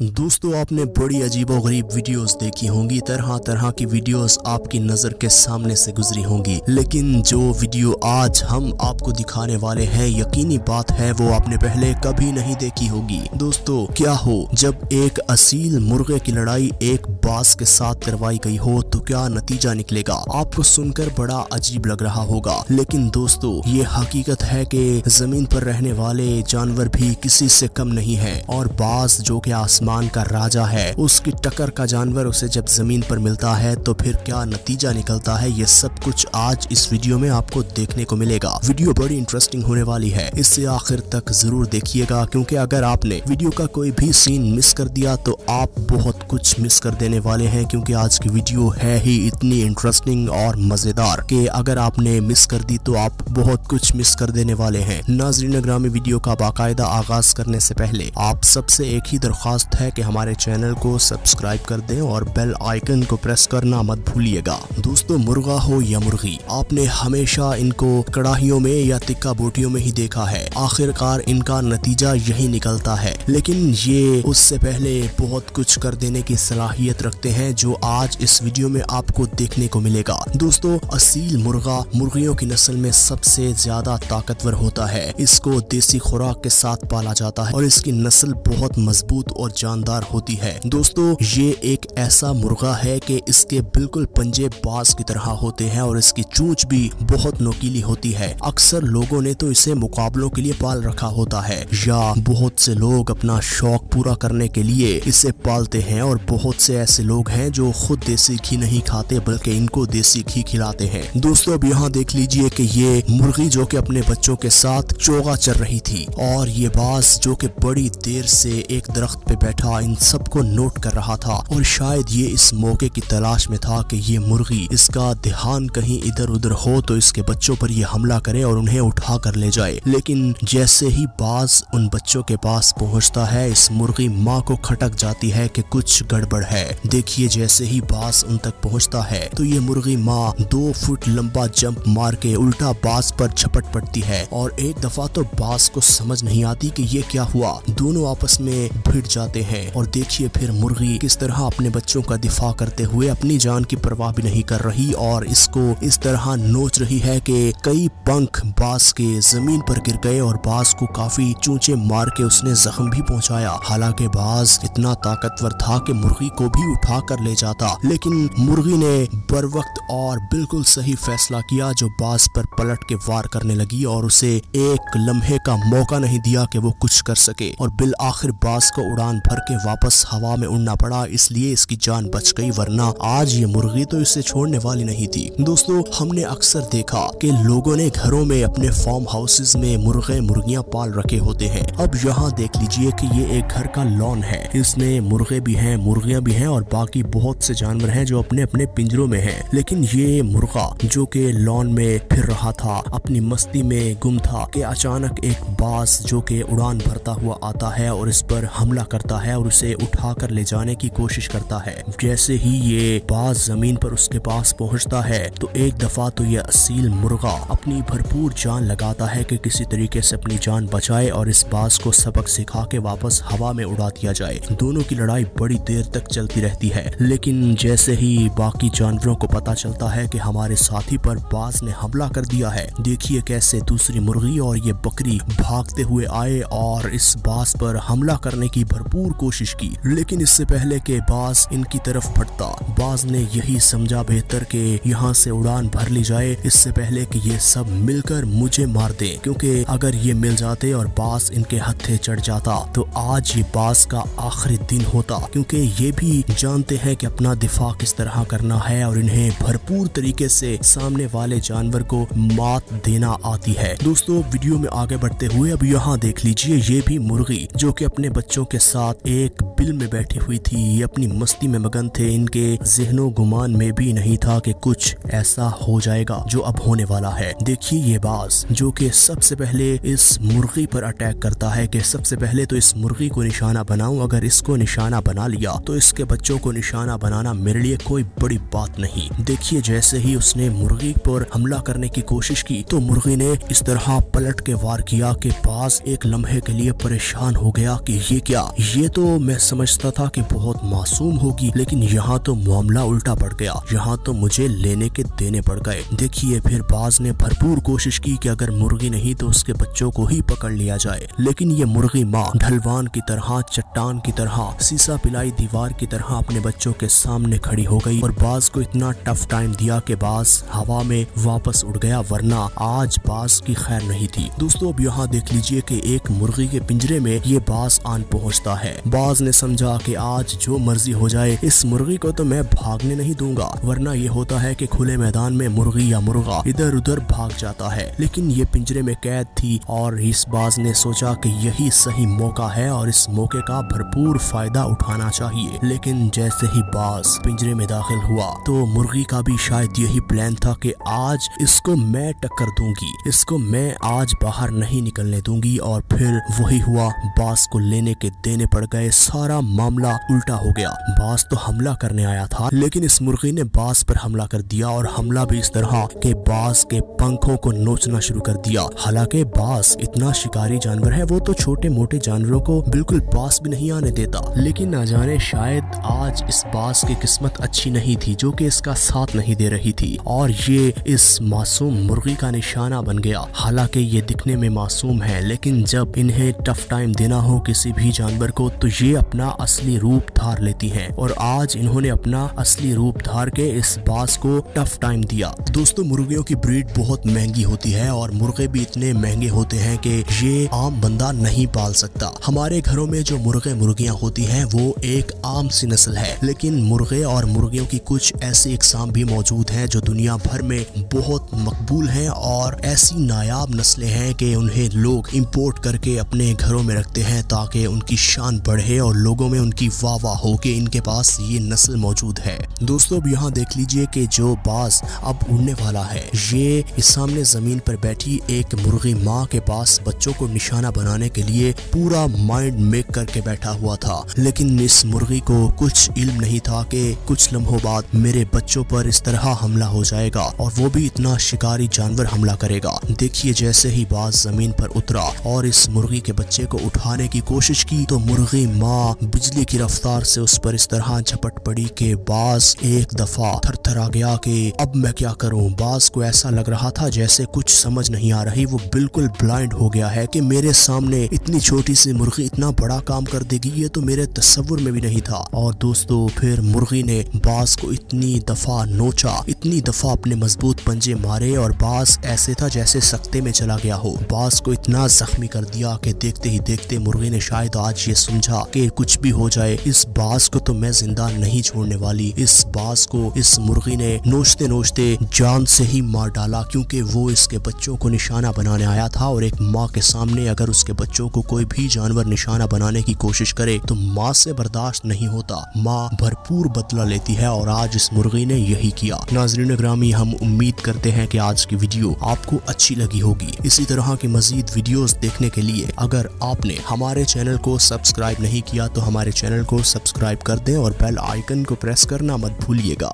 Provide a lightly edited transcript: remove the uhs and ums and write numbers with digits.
दोस्तों आपने बड़ी अजीबोगरीब वीडियोस देखी होंगी, तरह तरह की वीडियोस आपकी नज़र के सामने से गुजरी होंगी, लेकिन जो वीडियो आज हम आपको दिखाने वाले हैं यकीनी बात है वो आपने पहले कभी नहीं देखी होगी। दोस्तों क्या हो जब एक असील मुर्गे की लड़ाई एक बाज के साथ करवाई गई हो तो क्या नतीजा निकलेगा। आपको सुनकर बड़ा अजीब लग रहा होगा, लेकिन दोस्तों ये हकीकत है कि जमीन पर रहने वाले जानवर भी किसी से कम नहीं है और बाज जो कि आसमान का राजा है, उसकी टक्कर का जानवर उसे जब जमीन पर मिलता है तो फिर क्या नतीजा निकलता है, ये सब कुछ आज इस वीडियो में आपको देखने को मिलेगा। वीडियो बड़ी इंटरेस्टिंग होने वाली है, इससे आखिर तक जरूर देखिएगा, क्योंकि अगर आपने वीडियो का कोई भी सीन मिस कर दिया तो आप बहुत कुछ मिस कर देने वाले हैं, क्योंकि आज की वीडियो है ही इतनी इंटरेस्टिंग और मजेदार कि अगर आपने मिस कर दी तो आप बहुत कुछ मिस कर देने वाले हैं। नाज़रीन ग्रामी, वीडियो का बाकायदा आगाज करने से पहले आप सबसे एक ही दरख्वास्त है कि हमारे चैनल को सब्सक्राइब कर दें और बेल आइकन को प्रेस करना मत भूलिएगा। दोस्तों मुर्गा हो या मुर्गी, आपने हमेशा इनको कड़ाहियों में या टिक्का बोटियों में ही देखा है, आखिरकार इनका नतीजा यही निकलता है। लेकिन ये उससे पहले बहुत कुछ कर देने की सलाहियत रखते हैं जो आज इस वीडियो में आपको देखने को मिलेगा। दोस्तों असील मुर्गा मुर्गियों की नस्ल में सबसे ज्यादा ताकतवर होता है, इसको देसी खुराक के साथ पाला जाता है और इसकी नस्ल बहुत मजबूत और जानदार होती है। दोस्तों ये एक ऐसा मुर्गा है कि इसके बिल्कुल पंजे बाज की तरह होते हैं और इसकी चोंच भी बहुत नोकीली होती है। अक्सर लोगों ने तो इसे मुकाबलों के लिए पाल रखा होता है या बहुत से लोग अपना शौक पूरा करने के लिए इसे पालते हैं और बहुत से ऐसे लोग हैं जो खुद देसी घी नहीं खाते बल्कि इनको देसी घी खिलाते हैं। दोस्तों अब यहाँ देख लीजिए कि ये मुर्गी जो कि अपने बच्चों के साथ चोगा चल रही थी और ये बाज जो कि बड़ी देर से एक दरख्त पे बैठा इन सबको नोट कर रहा था और शायद ये इस मौके की तलाश में था कि ये मुर्गी इसका ध्यान कहीं इधर उधर हो तो इसके बच्चों पर ये हमला करे और उन्हें उठा कर ले जाए। लेकिन जैसे ही बाज उन बच्चों के पास पहुंचता है, इस मुर्गी माँ को खटक जाती है कि कुछ गड़बड़ है। देखिए जैसे ही बाज उन तक पहुंचता है तो ये मुर्गी माँ 2 फुट लंबा जंप मार के उल्टा बाज पर झपट पड़ती है और एक दफा तो बाज को समझ नहीं आती कि ये क्या हुआ, दोनों आपस में भिड़ जाते हैं और देखिए फिर मुर्गी किस तरह अपने बच्चों का दिफा करते हुए अपनी जान की परवाह भी नहीं कर रही और इसको इस तरह नोच रही है कि कई पंख बाज के जमीन पर गिर गए और बाज को काफी चूंचे मार के उसने जख्म भी पहुंचाया। हालांकि बाज इतना ताकतवर था कि मुर्गी को भी उठा कर ले जाता, लेकिन मुर्गी ने बर वक्त और बिल्कुल सही फैसला किया जो बाज पर पलट के वार करने लगी और उसे एक लम्हे का मौका नहीं दिया कि वो कुछ कर सके और बिल आखिर बाज को उड़ान भर के वापस हवा में उड़ना पड़ा, इसलिए इसकी जान बच गई, वरना आज ये मुर्गी तो इसे छोड़ने वाली नहीं थी। दोस्तों हमने अक्सर देखा कि लोगों ने घरों में अपने फार्म हाउसेज में मुर्गे मुर्गियां पाल रखे होते हैं। अब यहाँ देख लीजिए कि ये एक घर का लॉन है, इसमें मुर्गे भी हैं, मुर्गियां भी हैं और बाकी बहुत से जानवर हैं जो अपने अपने पिंजरों में हैं। लेकिन ये मुर्गा जो कि लॉन में फिर रहा था, अपनी मस्ती में गुम था कि अचानक एक बाज जो कि उड़ान भरता हुआ आता है और इस पर हमला करता है और उसे उठा कर ले जाने की कोशिश करता है। जैसे ही ये बाज जमीन पर उसके पास पहुंचता है तो एक दफा तो ये असील मुर्गा अपनी भरपूर जान लगाता है कि किसी तरीके से अपनी जान बचाए और इस बाज को सबक सिखा के वापस हवा में उड़ा दिया जाए। दोनों की लड़ाई बड़ी देर तक चलती रहती है, लेकिन जैसे ही बाकी जानवरों को पता चलता है कि हमारे साथी पर बाज ने हमला कर दिया है, देखिए कैसे दूसरी मुर्गी और ये बकरी भागते हुए आए और इस बाज पर हमला करने की भरपूर कोशिश की। लेकिन इससे पहले कि बाज इनकी तरफ फटता, बाज ने यही समझा बेहतर कि यहाँ से उड़ान भर ली जाए इससे पहले कि ये सब मिलकर मुझे मार दें, क्योंकि अगर ये मिल जाते और बाज इनके हत्थे चढ़ जाता तो आज ये बाज का आखिरी दिन होता, क्योंकि ये भी जानते हैं कि अपना दिफा किस तरह करना है और इन्हें भरपूर तरीके से सामने वाले जानवर को मात देना आती है। दोस्तों वीडियो में आगे बढ़ते हुए अब यहाँ देख लीजिए ये भी मुर्गी जो कि अपने बच्चों के साथ एक बिल में बैठी हुई थी, ये अपनी मस्ती में मगन थे, इनके ज़हनो गुमान में भी नहीं था कि कुछ ऐसा हो जाएगा जो अब होने वाला है। देखिए ये बाज जो कि सबसे पहले इस मुर्गी पर अटैक करता है कि सबसे पहले तो इस मुर्गी को निशाना बनाऊं, अगर इसको निशाना बना लिया तो इसके बच्चों को निशाना बनाना मेरे लिए कोई बड़ी बात नहीं। देखिए जैसे ही उसने मुर्गी पर हमला करने की कोशिश की तो मुर्गी ने इस तरह पलट के वार किया कि बाज एक लम्हे के लिए परेशान हो गया कि ये क्या, ये ये तो मैं समझता था कि बहुत मासूम होगी, लेकिन यहाँ तो मामला उल्टा पड़ गया। यहाँ तो मुझे लेने के देने पड़ गए। देखिए फिर बाज ने भरपूर कोशिश की कि अगर मुर्गी नहीं तो उसके बच्चों को ही पकड़ लिया जाए, लेकिन ये मुर्गी माँ ढलवान की तरह, चट्टान की तरह, सीसा पिलाई दीवार की तरह अपने बच्चों के सामने खड़ी हो गई और बाज को इतना टफ टाइम दिया कि बाज हवा में वापस उड़ गया, वरना आज बाज की खैर नहीं थी। दोस्तों अब यहाँ देख लीजिए कि एक मुर्गी के पिंजरे में ये बाज आन पहुँचता है। बाज ने समझा कि आज जो मर्जी हो जाए, इस मुर्गी को तो मैं भागने नहीं दूंगा, वरना ये होता है कि खुले मैदान में मुर्गी या मुर्गा इधर उधर भाग जाता है। लेकिन ये पिंजरे में कैद थी और इस बाज ने सोचा कि यही सही मौका है और इस मौके का भरपूर फायदा उठाना चाहिए। लेकिन जैसे ही बाज पिंजरे में दाखिल हुआ तो मुर्गी का भी शायद यही प्लान था कि आज इसको मैं टक्कर दूंगी, इसको मैं आज बाहर नहीं निकलने दूंगी। और फिर वही हुआ, बाज को लेने के देने पड़ गए, सारा मामला उल्टा हो गया। बाज तो हमला करने आया था, लेकिन इस मुर्गी ने बाज पर हमला कर दिया और हमला भी इस तरह के बाज के पंखों को नोचना शुरू कर दिया। हालांकि बाज इतना शिकारी जानवर है, वो तो छोटे मोटे जानवरों को बिल्कुल पास भी नहीं आने देता, लेकिन न जाने शायद आज इस बाज की किस्मत अच्छी नहीं थी जो कि इसका साथ नहीं दे रही थी और ये इस मासूम मुर्गी का निशाना बन गया। हालांकि ये दिखने में मासूम है, लेकिन जब इन्हें टफ टाइम देना हो किसी भी जानवर को तो ये अपना असली रूप धार लेती हैं और आज इन्होंने अपना असली रूप धार के इस बाज को टफ टाइम दिया। दोस्तों मुर्गियों की ब्रीड बहुत महंगी होती है और मुर्गे भी इतने महंगे होते हैं कि ये आम बंदा नहीं पाल सकता। हमारे घरों में जो मुर्गे मुर्गियां होती हैं वो एक आम सी नस्ल है, लेकिन मुर्गे और मुर्गियों की कुछ ऐसी इकसाम भी मौजूद हैं जो दुनिया भर में बहुत मकबूल हैं और ऐसी नायाब नस्लें हैं कि उन्हें लोग इंपोर्ट करके अपने घरों में रखते हैं ताकि उनकी शान बढ़े और लोगों में उनकी वाह वाह हो कि इनके पास ये नस्ल मौजूद है। दोस्तों अब यहाँ देख लीजिए कि जो बाज अब उड़ने वाला है, ये इस सामने जमीन पर बैठी एक मुर्गी माँ के पास बच्चों को निशाना बनाने के लिए पूरा माइंड मेक करके बैठा हुआ था। लेकिन इस मुर्गी को कुछ इल्म नहीं था कि कुछ लम्हों बाद मेरे बच्चों पर इस तरह हमला हो जाएगा और वो भी इतना शिकारी जानवर हमला करेगा। देखिए जैसे ही बाज जमीन पर उतरा और इस मुर्गी के बच्चे को उठाने की कोशिश की तो मुर्गी माँ बिजली की रफ्तार से उस पर इस तरह झपट पड़ी कि बाज एक दफा थरथरा गया कि अब मैं क्या करूं। बाज को ऐसा लग रहा था जैसे कुछ समझ नहीं आ रही, वो बिल्कुल ब्लाइंड हो गया है कि मेरे सामने इतनी छोटी सी मुर्गी इतना बड़ा काम कर देगी, ये तो मेरे तस्वुर में भी नहीं था। और दोस्तों फिर मुर्गी ने बाज को इतनी दफा नोचा, इतनी दफा अपने मजबूत पंजे मारे और बाज ऐसे था जैसे सख्ते में चला गया हो। बाज को इतना जख्मी कर दिया कि देखते ही देखते मुर्गी ने शायद आज ये समझा कि कुछ भी हो जाए इस बाज को तो मैं जिंदा नहीं छोड़ने वाली। इस बाज को इस मुर्गी ने नोचते नोचते जान से ही मार डाला, क्योंकि वो इसके बच्चों को निशाना बनाने आया था और एक माँ के सामने अगर उसके बच्चों को कोई भी जानवर निशाना बनाने की कोशिश करे तो माँ से बर्दाश्त नहीं होता, माँ भरपूर बदला लेती है और आज इस मुर्गी ने यही किया। नाज़रीन ग्रामी, हम उम्मीद करते हैं कि आज की वीडियो आपको अच्छी लगी होगी। इसी तरह की मजीद वीडियोस देखने के लिए अगर आपने हमारे चैनल को सब्सक्राइब नहीं किया तो हमारे चैनल को सब्सक्राइब कर दें और बेल आइकन को प्रेस करना मत भूलिएगा।